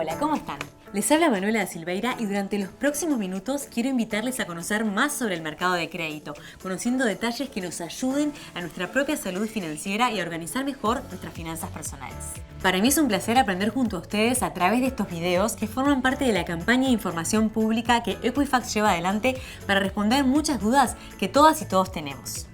Hola, ¿cómo están? Les habla Manuela da Silveira y durante los próximos minutos quiero invitarles a conocer más sobre el mercado de crédito, conociendo detalles que nos ayuden a nuestra propia salud financiera y a organizar mejor nuestras finanzas personales. Para mí es un placer aprender junto a ustedes a través de estos videos que forman parte de la campaña de información pública que Equifax lleva adelante para responder muchas dudas que todas y todos tenemos.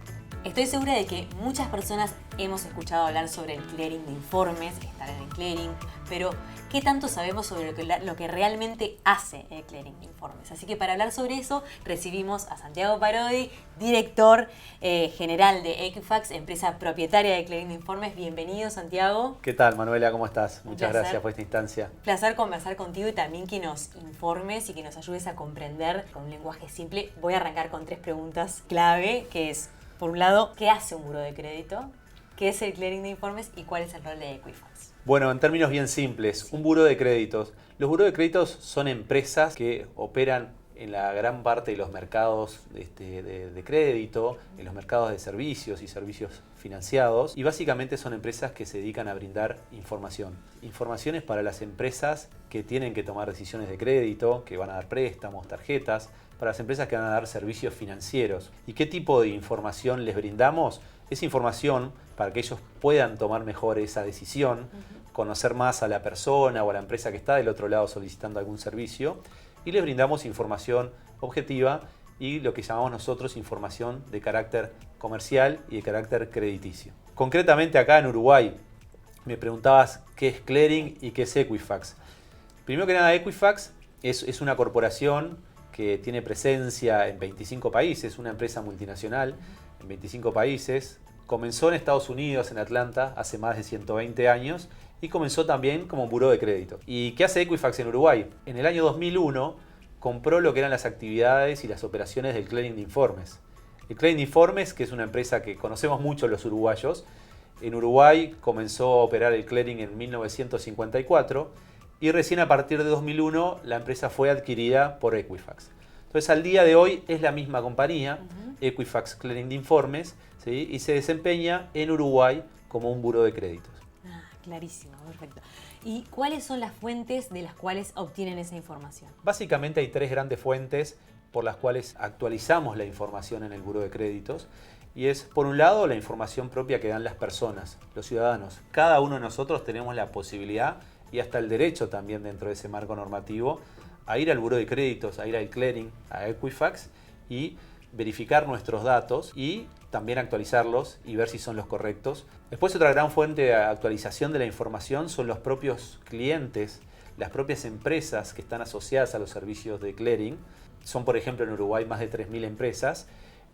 Estoy segura de que muchas personas hemos escuchado hablar sobre el clearing de informes, estar en el clearing, pero ¿qué tanto sabemos sobre lo que realmente hace el clearing de informes? Así que para hablar sobre eso recibimos a Santiago Parodi, director general de Equifax, empresa propietaria de clearing de informes. Bienvenido, Santiago. ¿Qué tal, Manuela? ¿Cómo estás? Muchas gracias por esta instancia. Placer conversar contigo y también que nos informes y que nos ayudes a comprender con un lenguaje simple. Voy a arrancar con 3 preguntas clave, que es, por un lado, ¿qué hace un buró de crédito? ¿Qué es el clearing de informes? ¿Y cuál es el rol de Equifax? Bueno, en términos bien simples, un buró de créditos. Los buró de créditos son empresas que operan en la gran parte de los mercados de crédito, en los mercados de servicios y servicios financiados, y básicamente son empresas que se dedican a brindar información. Informaciones para las empresas que tienen que tomar decisiones de crédito, que van a dar préstamos, tarjetas, para las empresas que van a dar servicios financieros. ¿Y qué tipo de información les brindamos? Es información para que ellos puedan tomar mejor esa decisión, conocer más a la persona o a la empresa que está del otro lado solicitando algún servicio, y les brindamos información objetiva y lo que llamamos nosotros información de carácter comercial y de carácter crediticio. Concretamente acá en Uruguay, me preguntabas qué es clearing y qué es Equifax. Primero que nada, Equifax es una corporación que tiene presencia en 25 países, una empresa multinacional en 25 países. Comenzó en Estados Unidos, en Atlanta, hace más de 120 años y comenzó también como buró de crédito. ¿Y qué hace Equifax en Uruguay? En el año 2001 compró lo que eran las actividades y las operaciones del clearing de informes. El clearing de informes, que es una empresa que conocemos mucho los uruguayos, en Uruguay comenzó a operar el clearing en 1954 y recién a partir de 2001 la empresa fue adquirida por Equifax. Entonces al día de hoy es la misma compañía, Equifax Clearing de Informes, ¿sí? Y se desempeña en Uruguay como un buró de créditos. Clarísimo, perfecto. ¿Y cuáles son las fuentes de las cuales obtienen esa información? Básicamente hay 3 grandes fuentes por las cuales actualizamos la información en el buró de créditos. Y es, por un lado, la información propia que dan las personas, los ciudadanos. Cada uno de nosotros tenemos la posibilidad y hasta el derecho también dentro de ese marco normativo a ir al buró de créditos, a ir al clearing, a Equifax y verificar nuestros datos y también actualizarlos y ver si son los correctos. Después otra gran fuente de actualización de la información son los propios clientes, las propias empresas que están asociadas a los servicios de clearing. Son, por ejemplo, en Uruguay más de 3.000 empresas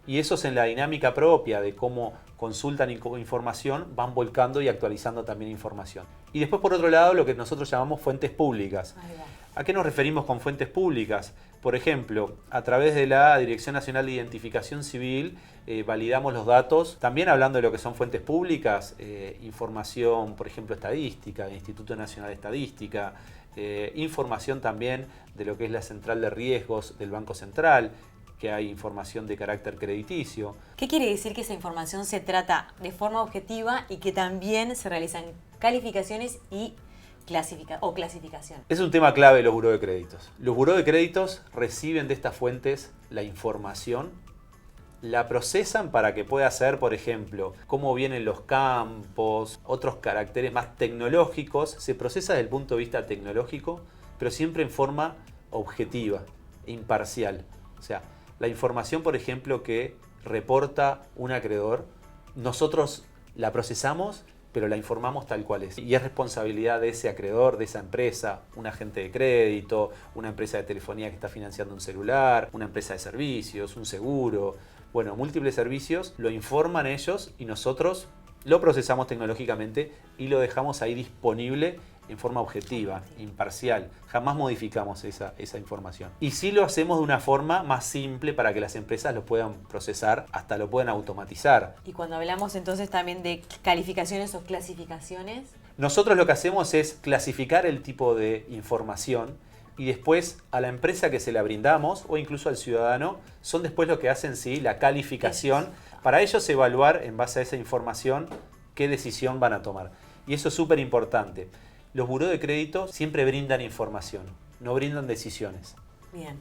y esos en la dinámica propia de cómo consultan información van volcando y actualizando también información. Y después, por otro lado, lo que nosotros llamamos fuentes públicas. ¿A qué nos referimos con fuentes públicas? Por ejemplo, a través de la Dirección Nacional de Identificación Civil validamos los datos, también hablando de lo que son fuentes públicas, información, por ejemplo, estadística, del Instituto Nacional de Estadística, información también de lo que es la central de riesgos del Banco Central, que hay información de carácter crediticio. ¿Qué quiere decir que esa información se trata de forma objetiva y que también se realizan calificaciones y clasificación? Es un tema clave de los buró de créditos. Los buró de créditos reciben de estas fuentes la información, la procesan para que pueda ser, por ejemplo, cómo vienen los campos, otros caracteres más tecnológicos. Se procesa desde el punto de vista tecnológico, pero siempre en forma objetiva, imparcial. O sea, la información, por ejemplo, que reporta un acreedor, nosotros la procesamos, pero la informamos tal cual es. Y es responsabilidad de ese acreedor, de esa empresa, un agente de crédito, una empresa de telefonía que está financiando un celular, una empresa de servicios, un seguro. Bueno, múltiples servicios, lo informan ellos y nosotros lo procesamos tecnológicamente y lo dejamos ahí disponible en forma objetiva, imparcial. Jamás modificamos esa información. Y sí lo hacemos de una forma más simple para que las empresas lo puedan procesar, hasta lo puedan automatizar. Y cuando hablamos entonces también de calificaciones o clasificaciones, nosotros lo que hacemos es clasificar el tipo de información y después a la empresa que se la brindamos o incluso al ciudadano son después lo que hacen la calificación para ellos evaluar en base a esa información qué decisión van a tomar. Y eso es súper importante. Los buró de crédito siempre brindan información, no brindan decisiones. Bien.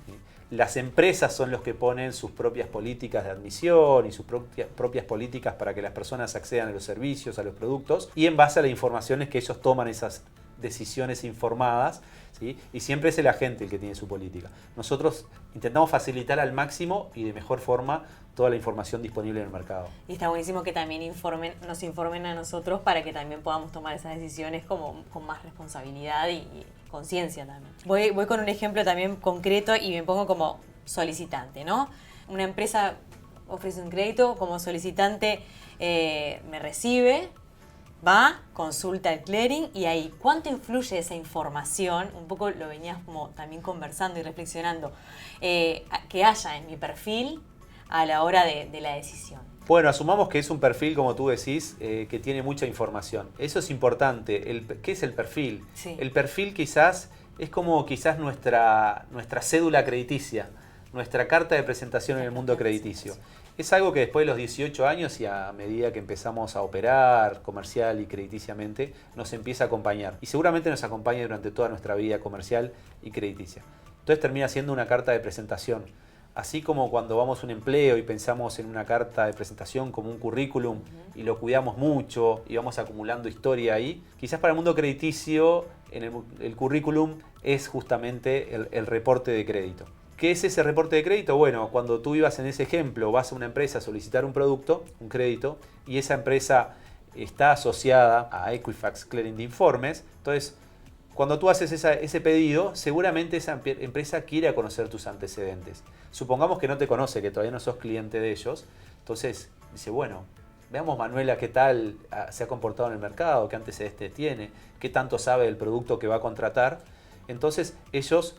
Las empresas son los que ponen sus propias políticas de admisión y sus propias políticas para que las personas accedan a los servicios, a los productos, y en base a las informaciones que ellos toman esas decisiones informadas, ¿sí? Y siempre es el agente el que tiene su política. Nosotros intentamos facilitar al máximo y de mejor forma toda la información disponible en el mercado. Y está buenísimo que también nos informen a nosotros para que también podamos tomar esas decisiones con más responsabilidad y conciencia también. Voy con un ejemplo también concreto y me pongo como solicitante, ¿no? Una empresa ofrece un crédito, como solicitante me recibe, va, consulta el clearing y ahí, ¿cuánto influye esa información? Un poco lo venías como también conversando y reflexionando, que haya en mi perfil a la hora de la decisión. Bueno, asumamos que es un perfil, como tú decís, que tiene mucha información. Eso es importante. ¿Qué es el perfil? Sí. El perfil quizás es como nuestra cédula crediticia, nuestra carta de presentación en el mundo crediticio. Es algo que después de los 18 años y a medida que empezamos a operar comercial y crediticiamente, nos empieza a acompañar. Y seguramente nos acompaña durante toda nuestra vida comercial y crediticia. Entonces termina siendo una carta de presentación. Así como cuando vamos a un empleo y pensamos en una carta de presentación como un currículum y lo cuidamos mucho y vamos acumulando historia ahí, quizás para el mundo crediticio el currículum es justamente el reporte de crédito. ¿Qué es ese reporte de crédito? Bueno, cuando tú ibas en ese ejemplo, vas a una empresa a solicitar un producto, un crédito, y esa empresa está asociada a Equifax Clearing de Informes, entonces cuando tú haces ese pedido, seguramente esa empresa quiere conocer tus antecedentes. Supongamos que no te conoce, que todavía no sos cliente de ellos. Entonces dice, bueno, veamos Manuela qué tal se ha comportado en el mercado, qué antecedentes tiene, qué tanto sabe del producto que va a contratar. Entonces ellos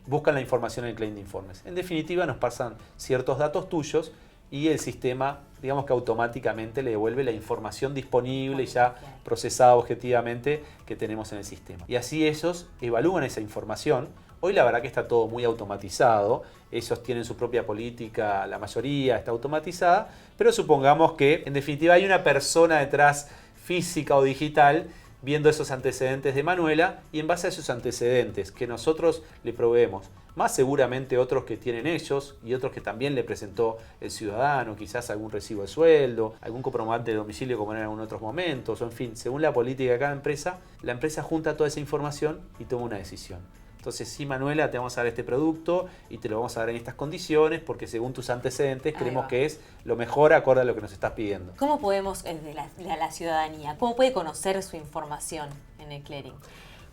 buscan la información en el Clearing de Informes. En definitiva nos pasan ciertos datos tuyos y el sistema, digamos que automáticamente le devuelve la información disponible y ya procesada objetivamente que tenemos en el sistema. Y así ellos evalúan esa información. Hoy la verdad que está todo muy automatizado, ellos tienen su propia política, la mayoría está automatizada, pero supongamos que en definitiva hay una persona detrás física o digital viendo esos antecedentes de Manuela y en base a esos antecedentes que nosotros le proveemos, más seguramente otros que tienen ellos y otros que también le presentó el ciudadano, quizás algún recibo de sueldo, algún comprobante de domicilio como en algunos otros momentos, o en fin, según la política de cada empresa, la empresa junta toda esa información y toma una decisión. Entonces, sí, Manuela, te vamos a dar este producto y te lo vamos a dar en estas condiciones porque según tus antecedentes creemos que es lo mejor acorde a lo que nos estás pidiendo. ¿Cómo podemos, de la ciudadanía, cómo puede conocer su información en el clearing?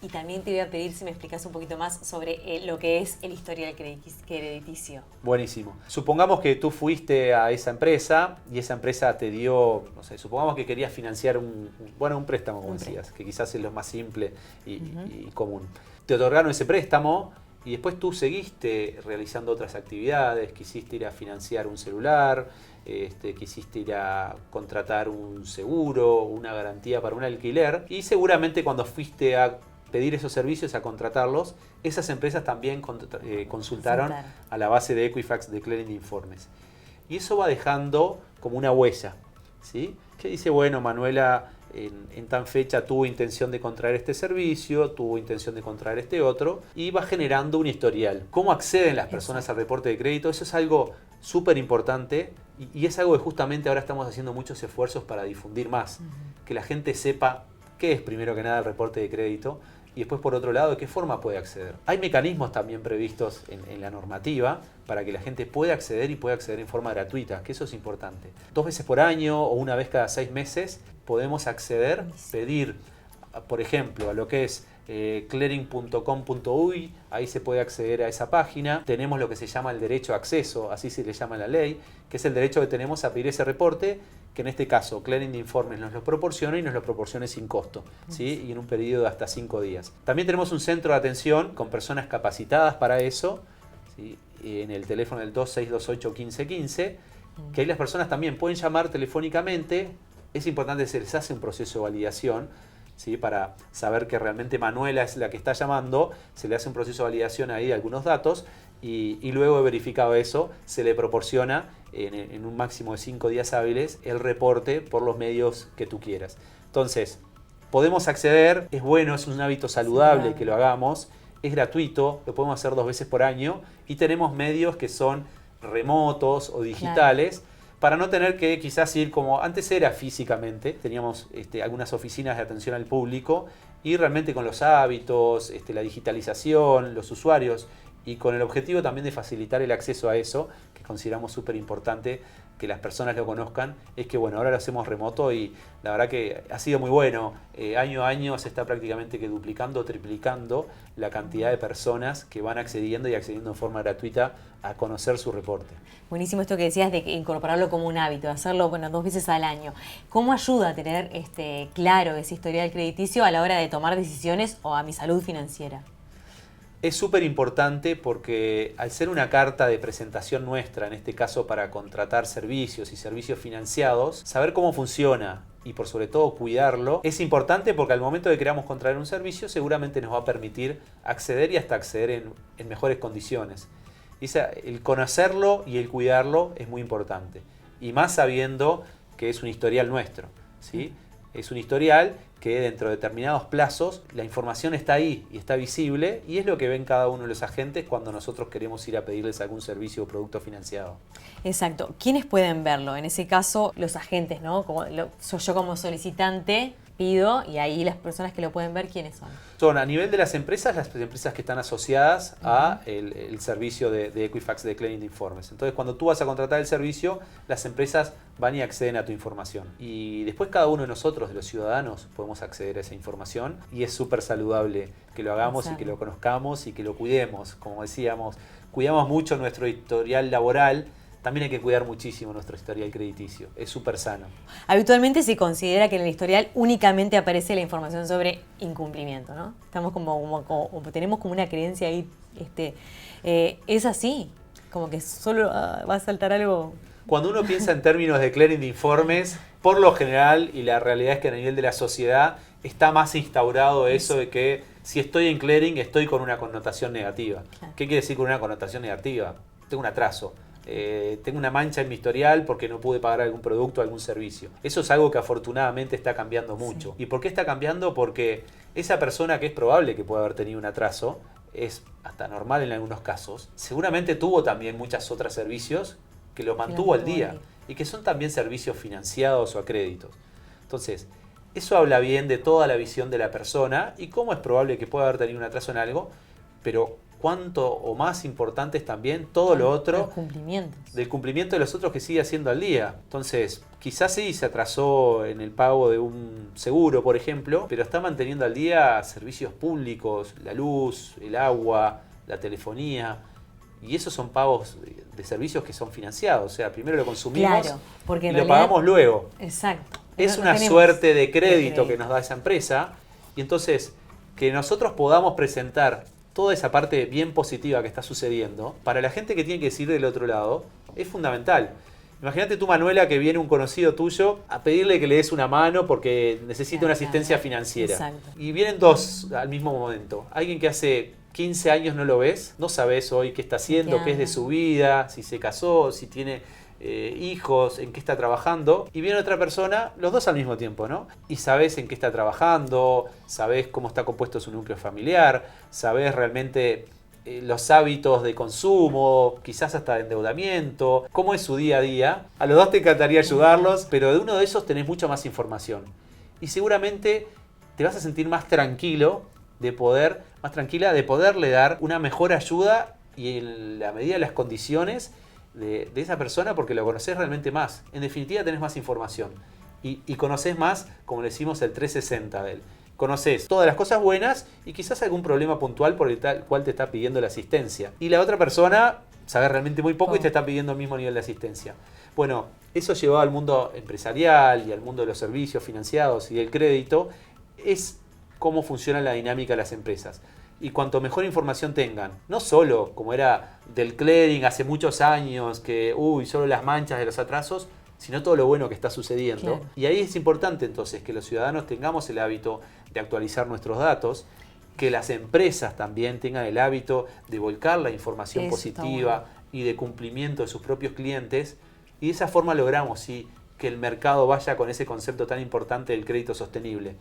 Y también te voy a pedir si me explicas un poquito más sobre lo que es el historial crediticio. Buenísimo. Supongamos que tú fuiste a esa empresa y esa empresa te dio, no sé, supongamos que querías financiar un préstamo, como decías, que quizás es lo más simple y común. Te otorgaron ese préstamo y después tú seguiste realizando otras actividades, quisiste ir a financiar un celular, quisiste ir a contratar un seguro, una garantía para un alquiler y seguramente cuando fuiste a pedir esos servicios, a contratarlos, esas empresas también consultaron a la base de Equifax de Clearing de Informes. Y eso va dejando como una huella, ¿sí? Que dice, bueno, Manuela en tan fecha tuvo intención de contraer este servicio, tuvo intención de contraer este otro, y va generando un historial. ¿Cómo acceden las personas al reporte de crédito? Eso es algo súper importante y es algo que justamente ahora estamos haciendo muchos esfuerzos para difundir más. Que la gente sepa qué es primero que nada el reporte de crédito y después por otro lado de qué forma puede acceder. Hay mecanismos también previstos en la normativa para que la gente pueda acceder y pueda acceder en forma gratuita, que eso es importante. 2 veces por año o una vez cada 6 meses podemos acceder, pedir, por ejemplo, a lo que es clearing.com.uy, ahí se puede acceder a esa página. Tenemos lo que se llama el derecho a acceso, así se le llama en la ley, que es el derecho que tenemos a pedir ese reporte, que en este caso Clearing de Informes nos lo proporciona y nos lo proporciona sin costo, ¿sí? Y en un periodo de hasta 5 días. También tenemos un centro de atención con personas capacitadas para eso, ¿sí? En el teléfono del 2628-1515, que ahí las personas también pueden llamar telefónicamente. Es importante que se les hace un proceso de validación, ¿sí? Para saber que realmente Manuela es la que está llamando, se le hace un proceso de validación ahí de algunos datos y luego de verificado eso, se le proporciona en un máximo de 5 días hábiles el reporte por los medios que tú quieras. Entonces, podemos acceder, es bueno, es un hábito saludable que lo hagamos, es gratuito, lo podemos hacer 2 veces por año y tenemos medios que son remotos o digitales para no tener que quizás ir como antes era físicamente, teníamos algunas oficinas de atención al público y realmente con los hábitos, la digitalización, los usuarios y con el objetivo también de facilitar el acceso a eso, que consideramos súper importante que las personas lo conozcan, es que bueno, ahora lo hacemos remoto y la verdad que ha sido muy bueno. Año a año se está prácticamente que duplicando o triplicando la cantidad de personas que van accediendo y accediendo en forma gratuita a conocer su reporte. Buenísimo esto que decías de incorporarlo como un hábito, de hacerlo 2 veces al año. ¿Cómo ayuda a tener claro ese historial crediticio a la hora de tomar decisiones o a mi salud financiera? Es súper importante porque al ser una carta de presentación nuestra, en este caso para contratar servicios y servicios financiados, saber cómo funciona y por sobre todo cuidarlo, es importante porque al momento de que queramos contratar un servicio seguramente nos va a permitir acceder y hasta acceder en mejores condiciones. El conocerlo y el cuidarlo es muy importante. Y más sabiendo que es un historial nuestro, ¿sí? Es un historial que dentro de determinados plazos la información está ahí y está visible y es lo que ven cada uno de los agentes cuando nosotros queremos ir a pedirles algún servicio o producto financiado. Exacto. ¿Quiénes pueden verlo? En ese caso, los agentes, ¿no? Soy yo como solicitante, pido y ahí las personas que lo pueden ver, ¿quiénes son? Son a nivel de las empresas que están asociadas a el servicio de Equifax de Clearing de Informes. Entonces, cuando tú vas a contratar el servicio, las empresas van y acceden a tu información. Y después cada uno de nosotros, de los ciudadanos, podemos acceder a esa información y es súper saludable que lo hagamos y que lo conozcamos y que lo cuidemos. Como decíamos, cuidamos mucho nuestro historial laboral. También hay que cuidar muchísimo nuestro historial crediticio. Es súper sano. Habitualmente se considera que en el historial únicamente aparece la información sobre incumplimiento, ¿no? Estamos tenemos como una creencia ahí. ¿Es así? Como que solo va a saltar algo. Cuando uno piensa en términos de clearing de informes, por lo general, y la realidad es que a nivel de la sociedad, está más instaurado eso de que si estoy en clearing, estoy con una connotación negativa. Claro. ¿Qué quiere decir con una connotación negativa? Tengo un atraso. Tengo una mancha en mi historial porque no pude pagar algún producto o algún servicio. Eso es algo que afortunadamente está cambiando mucho. Sí. ¿Y por qué está cambiando? Porque esa persona que es probable que pueda haber tenido un atraso, es hasta normal en algunos casos, seguramente tuvo también muchos otros servicios que lo mantuvo al día y que son también servicios financiados o a créditos. Entonces, eso habla bien de toda la visión de la persona y cómo es probable que pueda haber tenido un atraso en algo, pero cuánto o más importante es también todo lo otro del cumplimiento de los otros que sigue haciendo al día. Entonces, quizás sí se atrasó en el pago de un seguro, por ejemplo, pero está manteniendo al día servicios públicos, la luz, el agua, la telefonía, y esos son pagos de servicios que son financiados. O sea, primero lo consumimos porque y lo pagamos luego. Exacto. Es una suerte de crédito que nos da esa empresa, y entonces que nosotros podamos presentar toda esa parte bien positiva que está sucediendo, para la gente que tiene que decir del otro lado, es fundamental. Imagínate tú, Manuela, que viene un conocido tuyo a pedirle que le des una mano porque necesita una asistencia financiera. Exacto. Y vienen 2 al mismo momento. Alguien que hace 15 años no lo ves, no sabes hoy qué está haciendo, qué es de su vida, si se casó, si tiene hijos, en qué está trabajando, y viene otra persona, los 2 al mismo tiempo, ¿no? Y sabés en qué está trabajando, sabés cómo está compuesto su núcleo familiar, sabés realmente los hábitos de consumo, quizás hasta de endeudamiento, cómo es su día a día. A los 2 te encantaría ayudarlos, pero de uno de esos tenés mucha más información. Y seguramente te vas a sentir más tranquilo más tranquila de poderle dar una mejor ayuda y en la medida de las condiciones de esa persona, porque lo conocés realmente más. En definitiva tenés más información y conocés más, como le decimos, el 360 de él. Conocés todas las cosas buenas y quizás algún problema puntual por el cual te está pidiendo la asistencia. Y la otra persona sabe realmente muy poco y te está pidiendo el mismo nivel de asistencia. Bueno, eso llevado al mundo empresarial y al mundo de los servicios financiados y del crédito, es cómo funciona la dinámica de las empresas. Y cuanto mejor información tengan, no solo como era del clearing hace muchos años, que solo las manchas de los atrasos, sino todo lo bueno que está sucediendo. Claro. Y ahí es importante entonces que los ciudadanos tengamos el hábito de actualizar nuestros datos, que las empresas también tengan el hábito de volcar la información positiva y de cumplimiento de sus propios clientes, y de esa forma logramos que el mercado vaya con ese concepto tan importante del crédito sostenible.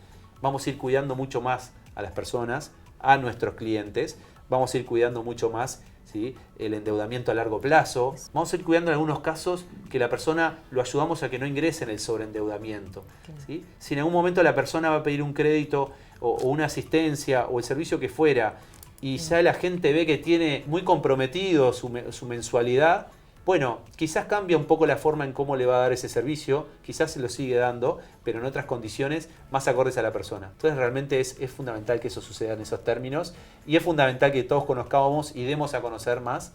vamos a ir cuidando mucho más a las personas, a nuestros clientes, vamos a ir cuidando mucho más, ¿sí?, el endeudamiento a largo plazo. Vamos a ir cuidando en algunos casos que la persona lo ayudamos a que no ingrese en el sobreendeudamiento, ¿sí? Si en algún momento la persona va a pedir un crédito o una asistencia o el servicio que fuera y ya la gente ve que tiene muy comprometido su mensualidad, bueno, quizás cambia un poco la forma en cómo le va a dar ese servicio, quizás se lo sigue dando, pero en otras condiciones más acordes a la persona. Entonces realmente es fundamental que eso suceda en esos términos y es fundamental que todos conozcamos y demos a conocer más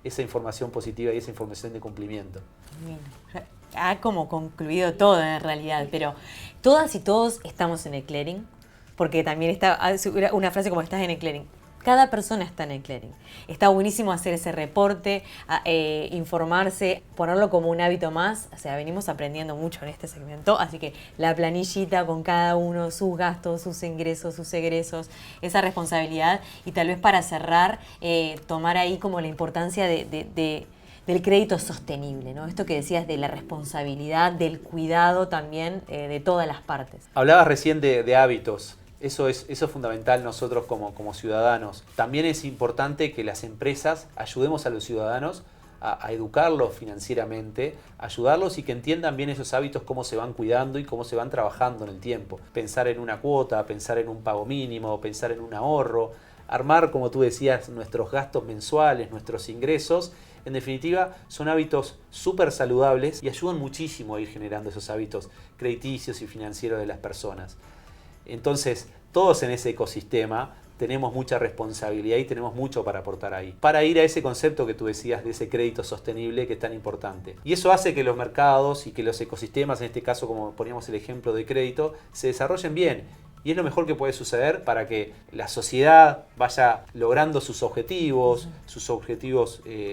esa información positiva y esa información de cumplimiento. Ha como concluido todo en realidad, pero todas y todos estamos en el clearing, porque también está una frase como estás en el clearing. Cada persona está en el clearing. Está buenísimo hacer ese reporte, informarse, ponerlo como un hábito más. O sea, venimos aprendiendo mucho en este segmento, así que la planillita con cada uno, sus gastos, sus ingresos, sus egresos, esa responsabilidad. Y tal vez para cerrar, tomar ahí como la importancia del crédito sostenible, ¿no? Esto que decías de la responsabilidad, del cuidado también de todas las partes. Hablabas recién de hábitos. Eso es fundamental nosotros como ciudadanos. También es importante que las empresas ayudemos a los ciudadanos a educarlos financieramente, ayudarlos y que entiendan bien esos hábitos, cómo se van cuidando y cómo se van trabajando en el tiempo. Pensar en una cuota, pensar en un pago mínimo, pensar en un ahorro, armar, como tú decías, nuestros gastos mensuales, nuestros ingresos. En definitiva, son hábitos súper saludables y ayudan muchísimo a ir generando esos hábitos crediticios y financieros de las personas. Entonces, todos en ese ecosistema tenemos mucha responsabilidad y tenemos mucho para aportar ahí. Para ir a ese concepto que tú decías de ese crédito sostenible que es tan importante. Y eso hace que los mercados y que los ecosistemas, en este caso como poníamos el ejemplo de crédito, se desarrollen bien. Y es lo mejor que puede suceder para que la sociedad vaya logrando sus objetivos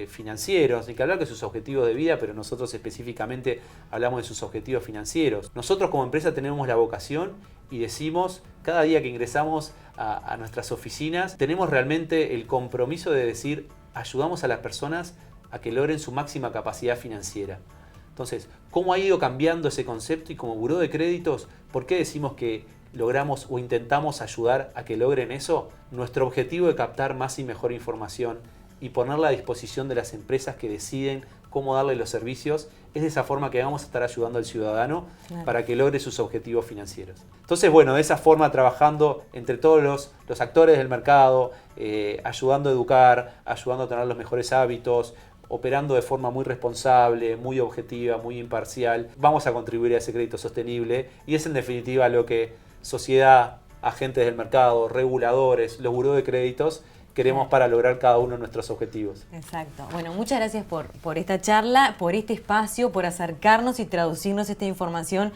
financieros, ni que hablar de sus objetivos de vida, pero nosotros específicamente hablamos de sus objetivos financieros. Nosotros como empresa tenemos la vocación y decimos, cada día que ingresamos a nuestras oficinas, tenemos realmente el compromiso de decir, ayudamos a las personas a que logren su máxima capacidad financiera. Entonces, ¿cómo ha ido cambiando ese concepto? Y como buró de créditos, ¿por qué decimos que logramos o intentamos ayudar a que logren eso? Nuestro objetivo de captar más y mejor información y ponerla a disposición de las empresas que deciden cómo darle los servicios, es de esa forma que vamos a estar ayudando al ciudadano para que logre sus objetivos financieros. Entonces, bueno, de esa forma trabajando entre todos los actores del mercado, ayudando a educar, ayudando a tener los mejores hábitos, operando de forma muy responsable, muy objetiva, muy imparcial, vamos a contribuir a ese crédito sostenible y es en definitiva lo que sociedad, agentes del mercado, reguladores, los burós de créditos queremos para lograr cada uno de nuestros objetivos. Exacto. Bueno, muchas gracias por esta charla, por este espacio, por acercarnos y traducirnos esta información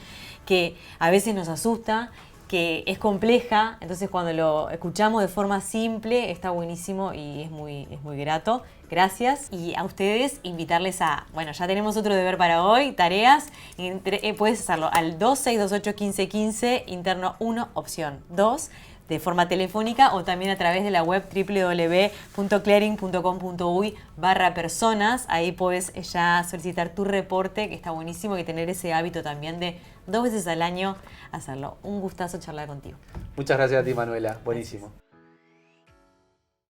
que a veces nos asusta, que es compleja, entonces cuando lo escuchamos de forma simple está buenísimo y es muy grato. Gracias. Y a ustedes invitarles bueno, ya tenemos otro deber para hoy, tareas. Puedes hacerlo al 26281515, interno 1, opción 2, de forma telefónica o también a través de la web www.clearing.com.uy/personas. Ahí puedes ya solicitar tu reporte, que está buenísimo, y tener ese hábito también de 2 veces al año hacerlo. Un gustazo charlar contigo. Muchas gracias a ti, Manuela. Buenísimo. Gracias.